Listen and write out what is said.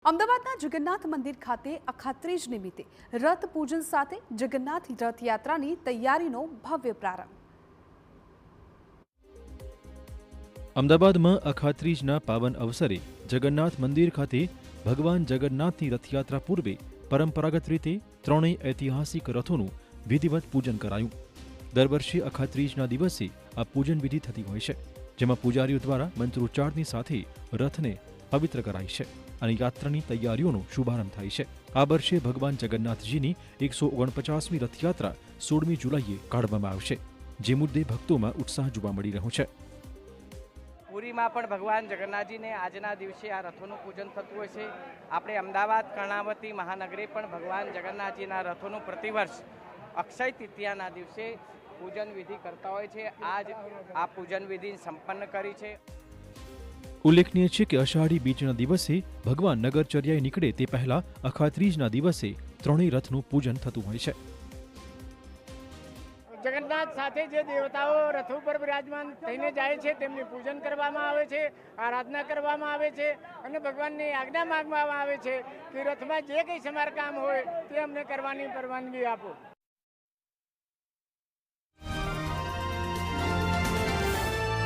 અમદાવાદના જગન્નાથ મંદિર ખાતે અખાત્રીજ નિમિત્તે રથ પૂજન સાથે જગન્નાથ રથયાત્રાની તૈયારીનો ભવ્ય પ્રારંભ। અમદાવાદમાં અખાત્રીજના પાવન અવસરે જગન્નાથ મંદિર ખાતે ભગવાન જગન્નાથની રથયાત્રા પૂર્વે પરંપરાગત રીતે ત્રણેય ઐતિહાસિક રથોનું વિધિવત પૂજન કરાયું। દર વર્ષે અખાત્રીજના દિવસે આ પૂજન વિધિ થતી હોય છે, જેમાં પૂજારીઓ દ્વારા મંત્રોચ્ચારની સાથે રથને પવિત્ર કરાય છે અને યાત્રાની તૈયારીઓનો શુભારંભ થાય છે। આ વર્ષે ભગવાન જગન્નાથજીની 149મી રથયાત્રા 16મી જુલાઈએ કાઢવામાં આવશે, જે મુદ્દે ભક્તોમાં ઉત્સાહ જોવા મળી રહ્યો છે। પુરીમાં પણ ભગવાન જગન્નાથજીને આજના દિવસે આ રથોનું પૂજન થતું હોય છે। આપણે અમદાવાદ કર્ણાવતી મહાનગરે પણ ભગવાન જગન્નાથજીના રથોનું પ્રતિવર્ષ અક્ષય તૃતીયાના દિવસે પૂજન વિધિ કરતા હોય છે। આજ આ પૂજન વિધિ સંપન્ન કરી છે। ઉલ્લેખનીય છે કે અષાઢી બીજના દિવસે ભગવાન નગરચર્યાએ નીકળે તે પહેલા અખાત્રીજના દિવસે ત્રણેય રથનું પૂજન થતું હોય છે। જગન્નાથ સાથે જે દેવતાઓ રથ ઉપર બિરાજમાન થઈને જાય છે તેમની પૂજન કરવામાં આવે છે, આરાધના કરવામાં આવે છે અને ભગવાનની આજ્ઞા માંગવામાં આવે છે કે રથમાં જે કંઈ સમારકામ હોય તે અમને કરવાની પરવાનગી આપો।